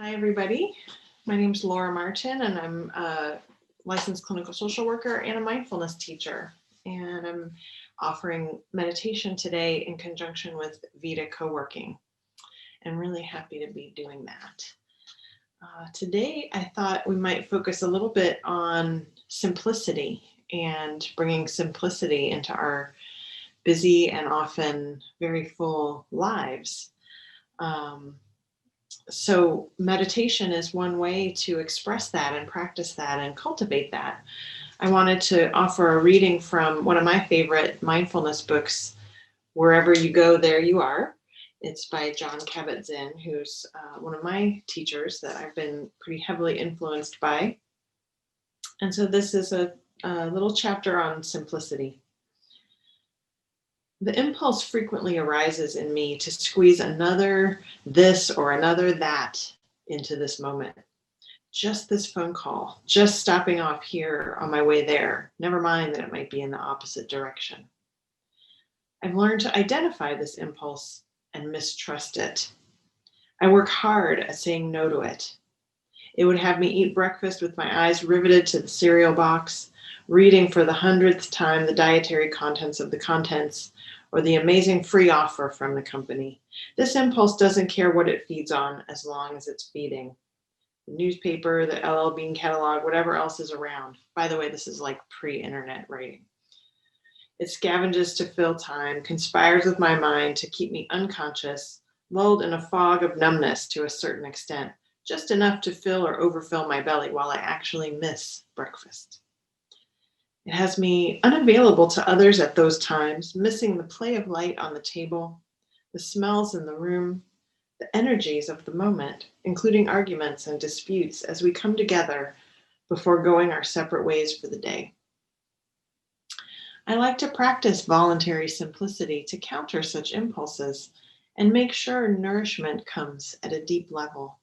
Hi, everybody. My name is Laura Martin, and I'm a licensed clinical social worker and a mindfulness teacher. And I'm offering meditation today in conjunction with VIDA Coworking. I'm really happy to be doing that. Today, I thought we might focus a little bit on simplicity and bringing simplicity into our busy and often very full lives. So meditation is one way to express that and practice that and cultivate that. I wanted to offer a reading from one of my favorite mindfulness books, Wherever You Go, There You Are. It's by John Kabat-Zinn, who's one of my teachers that I've been pretty heavily influenced by. And so this is a little chapter on simplicity. The impulse frequently arises in me to squeeze another this or another that into this moment. Just this phone call, just stopping off here on my way there, never mind that it might be in the opposite direction. I've learned to identify this impulse and mistrust it. I work hard at saying no to it. It would have me eat breakfast with my eyes riveted to the cereal box, reading for the 100th time the dietary contents of the contents, or the amazing free offer from the company. This impulse doesn't care what it feeds on as long as it's feeding. The newspaper, the LL Bean catalog, whatever else is around. By the way, this is like pre-internet writing. It scavenges to fill time, conspires with my mind to keep me unconscious, lulled in a fog of numbness to a certain extent, just enough to fill or overfill my belly while I actually miss breakfast. It has me unavailable to others at those times, missing the play of light on the table, the smells in the room, the energies of the moment, including arguments and disputes as we come together before going our separate ways for the day. I like to practice voluntary simplicity to counter such impulses and make sure nourishment comes at a deep level.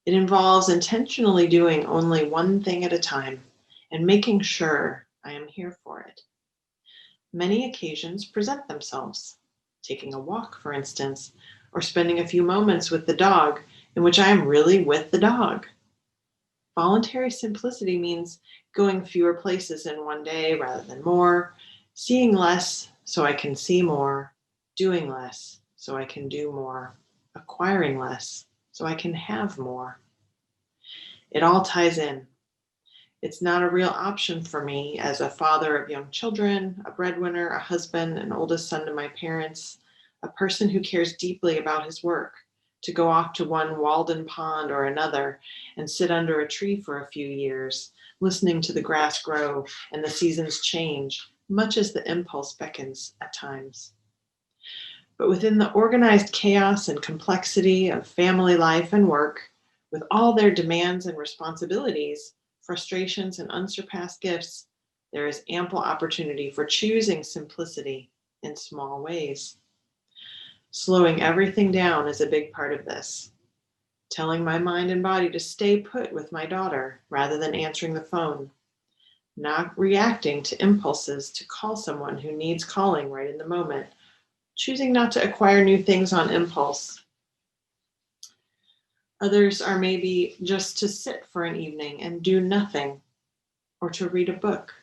It involves intentionally doing only one thing at a time and making sure I am here for it. Many occasions present themselves, taking a walk, for instance, or spending a few moments with the dog in which I am really with the dog. Voluntary simplicity means going fewer places in one day rather than more, seeing less so I can see more, doing less so I can do more, acquiring less so I can have more. It all ties in. It's not a real option for me as a father of young children, a breadwinner, a husband, an oldest son to my parents, a person who cares deeply about his work, to go off to one Walden pond or another and sit under a tree for a few years, listening to the grass grow and the seasons change, much as the impulse beckons at times. But within the organized chaos and complexity of family life and work, with all their demands and responsibilities, frustrations, and unsurpassed gifts, there is ample opportunity for choosing simplicity in small ways. Slowing everything down is a big part of this. Telling my mind and body to stay put with my daughter rather than answering the phone. Not reacting to impulses to call someone who needs calling right in the moment. Choosing not to acquire new things on impulse. Others are maybe just to sit for an evening and do nothing, or to read a book,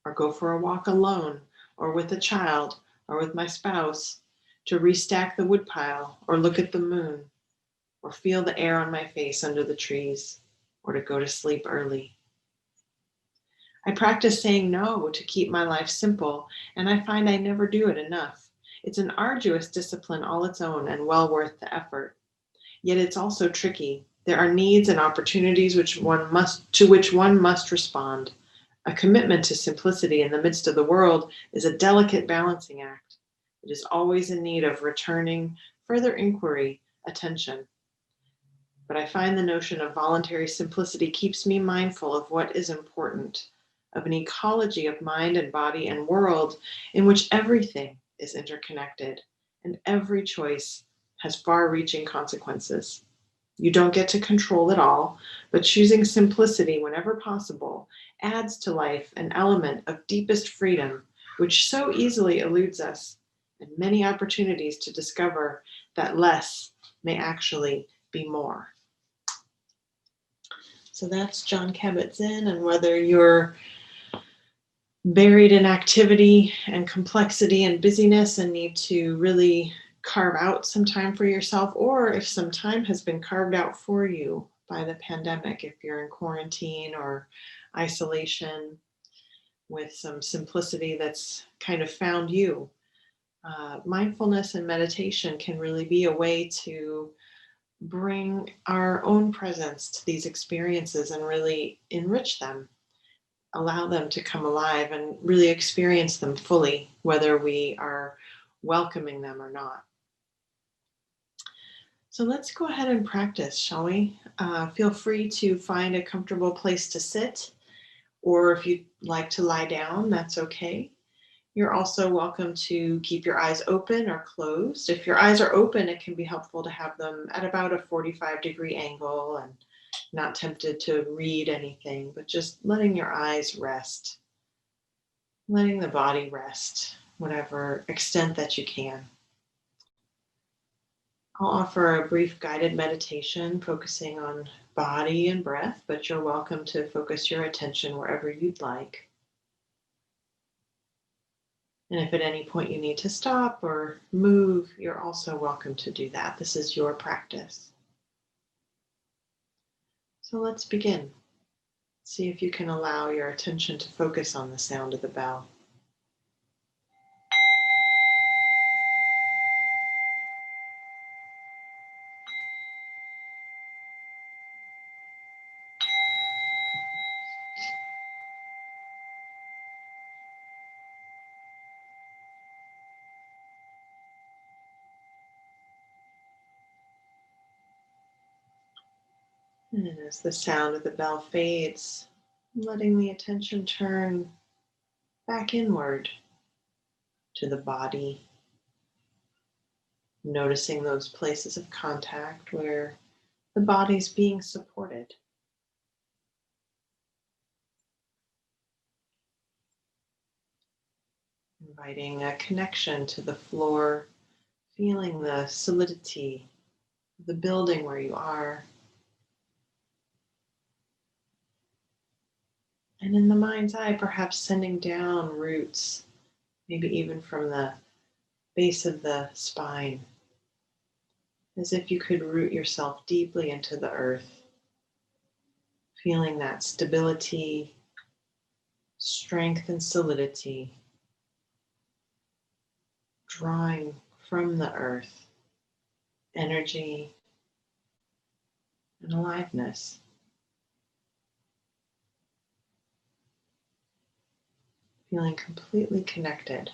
or go for a walk alone, or with a child, or with my spouse, to restack the woodpile, or look at the moon, or feel the air on my face under the trees, or to go to sleep early. I practice saying no to keep my life simple, and I find I never do it enough. It's an arduous discipline all its own and well worth the effort. Yet it's also tricky. There are needs and opportunities to which one must respond. A commitment to simplicity in the midst of the world is a delicate balancing act. It is always in need of returning further inquiry, attention. But I find the notion of voluntary simplicity keeps me mindful of what is important, of an ecology of mind and body and world in which everything is interconnected and every choice has far-reaching consequences. You don't get to control it all, but choosing simplicity whenever possible adds to life an element of deepest freedom, which so easily eludes us, and many opportunities to discover that less may actually be more. So that's John Kabat-Zinn, and whether you're buried in activity and complexity and busyness and need to really carve out some time for yourself, or if some time has been carved out for you by the pandemic, if you're in quarantine or isolation with some simplicity that's kind of found you, mindfulness and meditation can really be a way to bring our own presence to these experiences and really enrich them, allow them to come alive and really experience them fully, whether we are welcoming them or not. So let's go ahead and practice, shall we? Feel free to find a comfortable place to sit, or if you'd like to lie down, that's okay. You're also welcome to keep your eyes open or closed. If your eyes are open, it can be helpful to have them at about a 45-degree angle and not tempted to read anything, but just letting your eyes rest, letting the body rest, whatever extent that you can. I'll offer a brief guided meditation focusing on body and breath, but you're welcome to focus your attention wherever you'd like. And if at any point you need to stop or move, you're also welcome to do that. This is your practice. So let's begin. See if you can allow your attention to focus on the sound of the bell. And as the sound of the bell fades, letting the attention turn back inward to the body, noticing those places of contact where the body's being supported. Inviting a connection to the floor, feeling the solidity of the building where you are. And in the mind's eye, perhaps sending down roots, maybe even from the base of the spine, as if you could root yourself deeply into the earth, feeling that stability, strength, and solidity, drawing from the earth energy and aliveness. Feeling completely connected.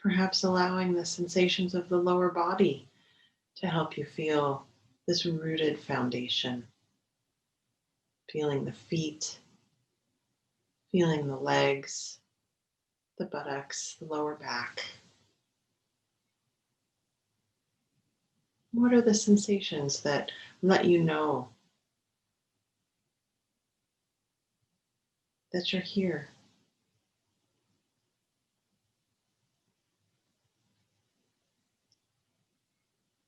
Perhaps allowing the sensations of the lower body to help you feel this rooted foundation. Feeling the feet, feeling the legs, the buttocks, the lower back. What are the sensations that let you know that you're here?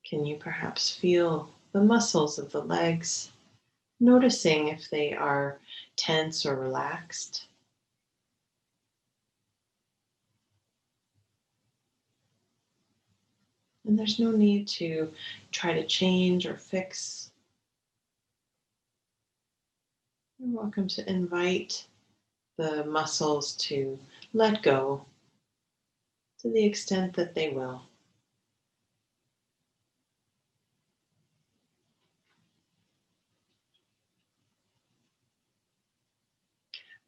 Can you perhaps feel the muscles of the legs, noticing if they are tense or relaxed? And there's no need to try to change or fix. You're welcome to invite the muscles to let go to the extent that they will.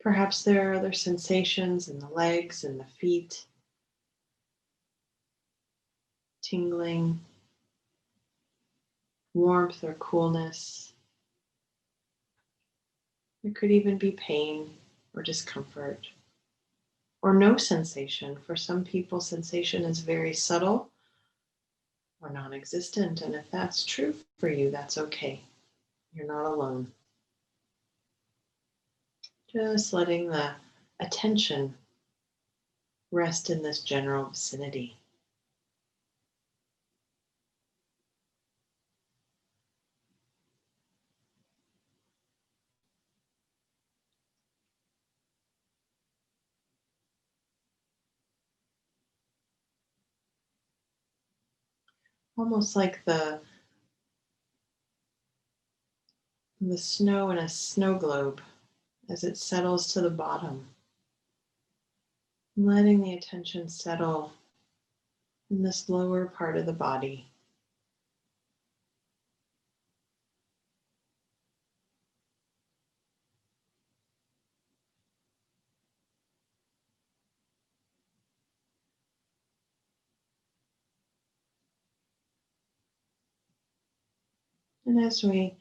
Perhaps there are other sensations in the legs and the feet, tingling, warmth or coolness. There could even be pain or discomfort, or no sensation. For some people, sensation is very subtle or non-existent, and if that's true for you, that's okay. You're not alone. Just letting the attention rest in this general vicinity. almost like the snow in a snow globe as it settles to the bottom, letting the attention settle in this lower part of the body. And as we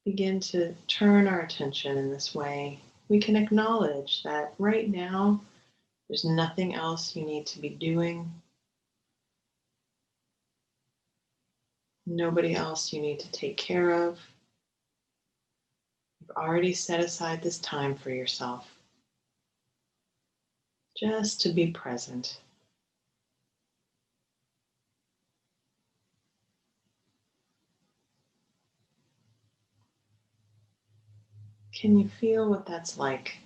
begin to turn our attention in this way, we can acknowledge that right now there's nothing else you need to be doing, nobody else you need to take care of. You've already set aside this time for yourself, just to be present. Can you feel what that's like?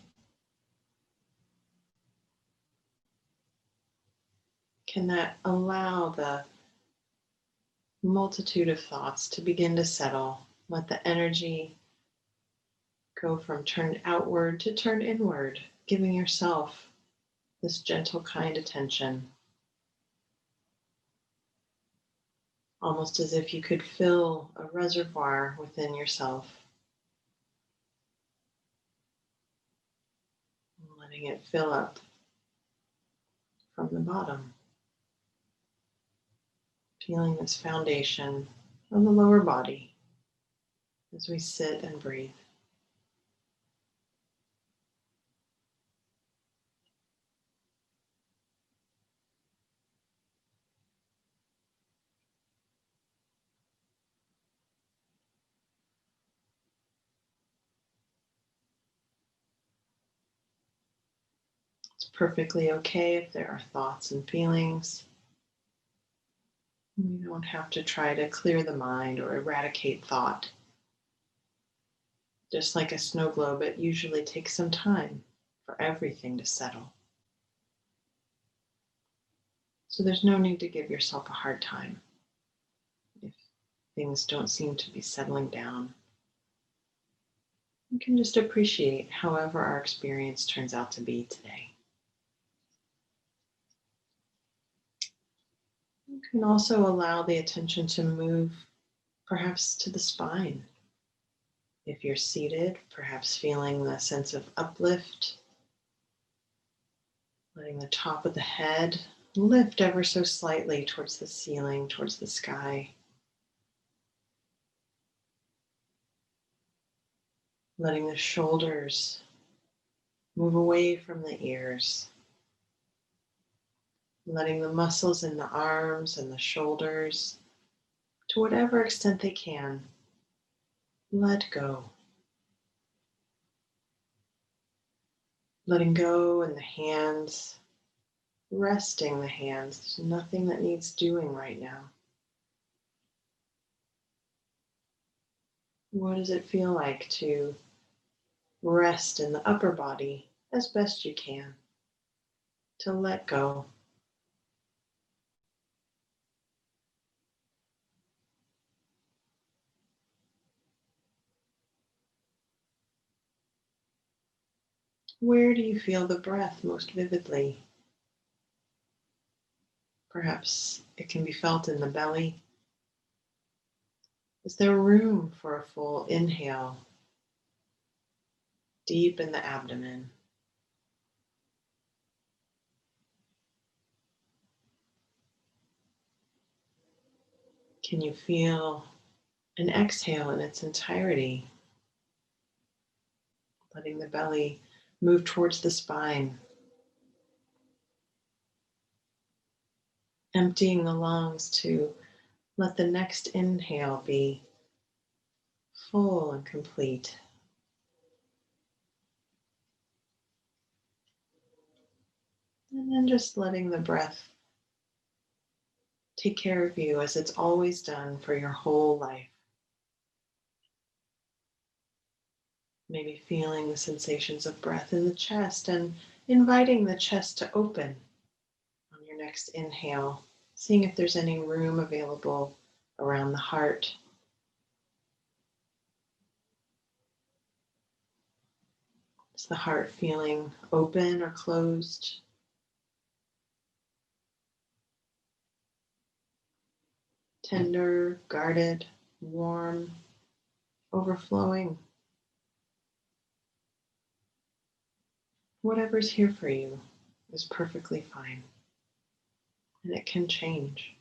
Can that allow the multitude of thoughts to begin to settle? Let the energy go from turned outward to turned inward, giving yourself this gentle, kind attention, almost as if you could fill a reservoir within yourself, letting it fill up from the bottom, feeling this foundation of the lower body as we sit and breathe. It's perfectly okay if there are thoughts and feelings. We don't have to try to clear the mind or eradicate thought. Just like a snow globe, it usually takes some time for everything to settle. So there's no need to give yourself a hard time if things don't seem to be settling down. You can just appreciate however our experience turns out to be today. You can also allow the attention to move perhaps to the spine. If you're seated, perhaps feeling the sense of uplift, letting the top of the head lift ever so slightly towards the ceiling, towards the sky. Letting the shoulders move away from the ears. Letting the muscles in the arms and the shoulders, to whatever extent they can, let go. Letting go in the hands, resting the hands. There's nothing that needs doing right now. What does it feel like to rest in the upper body as best you can? To let go. Where do you feel the breath most vividly? Perhaps it can be felt in the belly. Is there room for a full inhale deep in the abdomen? Can you feel an exhale in its entirety? Letting the belly move towards the spine. Emptying the lungs to let the next inhale be full and complete. And then just letting the breath take care of you as it's always done for your whole life. Maybe feeling the sensations of breath in the chest and inviting the chest to open on your next inhale, Seeing if there's any room available around the heart. Is the heart feeling open or closed? Tender, guarded, warm, overflowing? Whatever's here for you is perfectly fine, and it can change.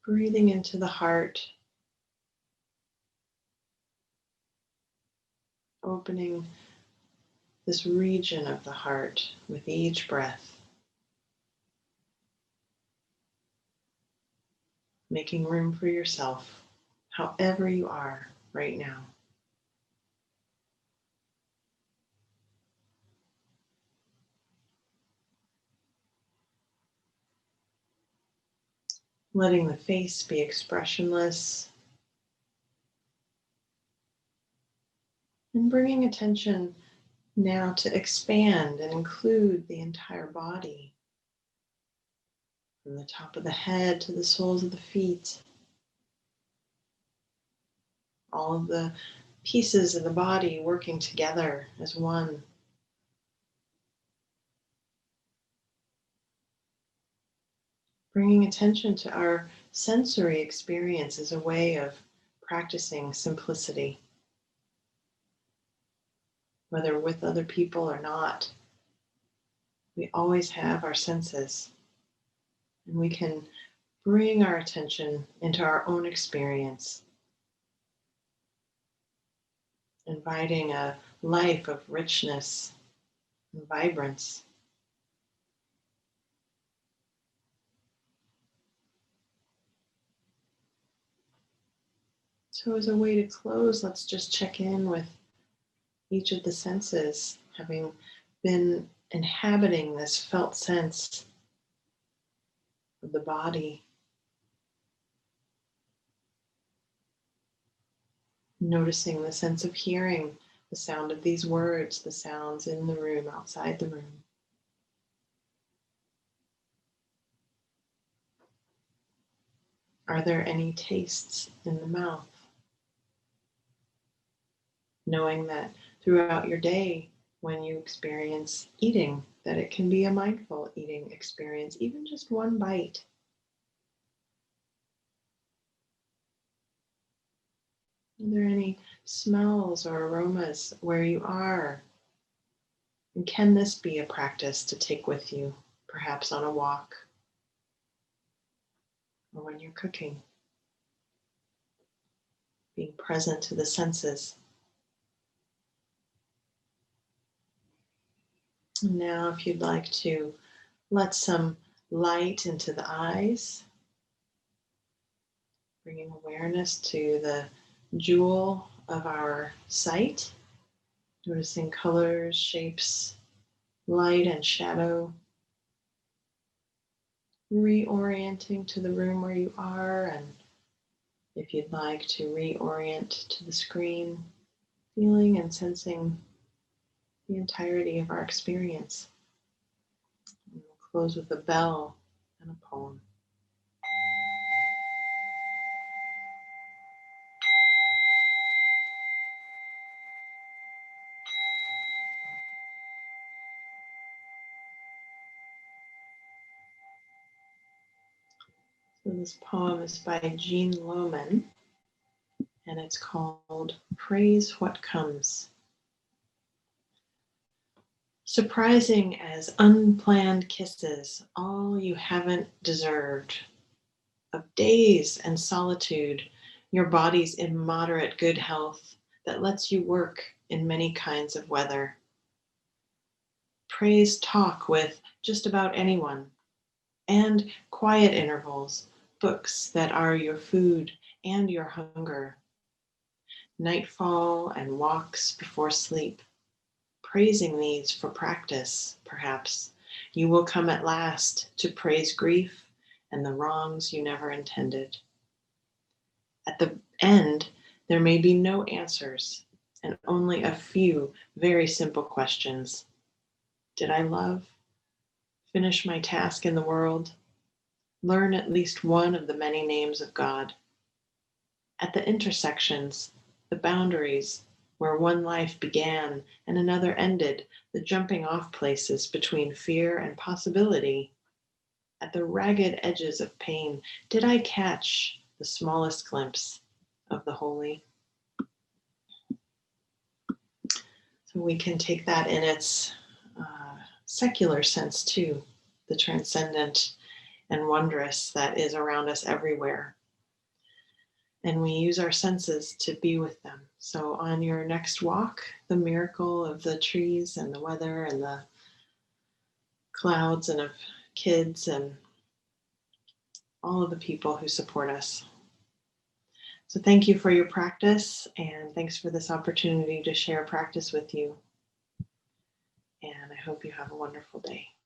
Breathing into the heart, opening this region of the heart with each breath, making room for yourself, however you are right now. Letting the face be expressionless, and bringing attention now to expand and include the entire body, from the top of the head to the soles of the feet. All of the pieces of the body working together as one. Bringing attention to our sensory experience as a way of practicing simplicity. Whether with other people or not, we always have our senses, and we can bring our attention into our own experience, inviting a life of richness and vibrance. So as a way to close, let's just check in with each of the senses, having been inhabiting this felt sense of the body. Noticing the sense of hearing, the sound of these words, the sounds in the room, outside the room. Are there any tastes in the mouth? Knowing that throughout your day, when you experience eating, that it can be a mindful eating experience, even just one bite. Are there any smells or aromas where you are? And can this be a practice to take with you, perhaps on a walk or when you're cooking? Being present to the senses. And now, if you'd like to let some light into the eyes, bringing awareness to the jewel of our sight, noticing colors, shapes, light and shadow, reorienting to the room where you are, and if you'd like to reorient to the screen, feeling and sensing the entirety of our experience. And we'll close with a bell and a poem. So this poem is by Jean Lohman, and it's called Praise What Comes. Surprising as unplanned kisses, all you haven't deserved. Of days and solitude, your body's immoderate good health that lets you work in many kinds of weather. Praise talk with just about anyone, and quiet intervals, books that are your food and your hunger. Nightfall and walks before sleep. Praising these for practice, perhaps, you will come at last to praise grief and the wrongs you never intended. At the end, there may be no answers and only a few very simple questions. Did I love? finish my task in the world, learn at least one of the many names of God. At the intersections, the boundaries, where one life began and another ended, the jumping off places between fear and possibility, at the ragged edges of pain, did I catch the smallest glimpse of the holy? So we can take that in its secular sense too, the transcendent and wondrous that is around us everywhere. And we use our senses to be with them. So on your next walk, the miracle of the trees and the weather and the clouds and of kids and all of the people who support us. So thank you for your practice, and thanks for this opportunity to share practice with you. And I hope you have a wonderful day.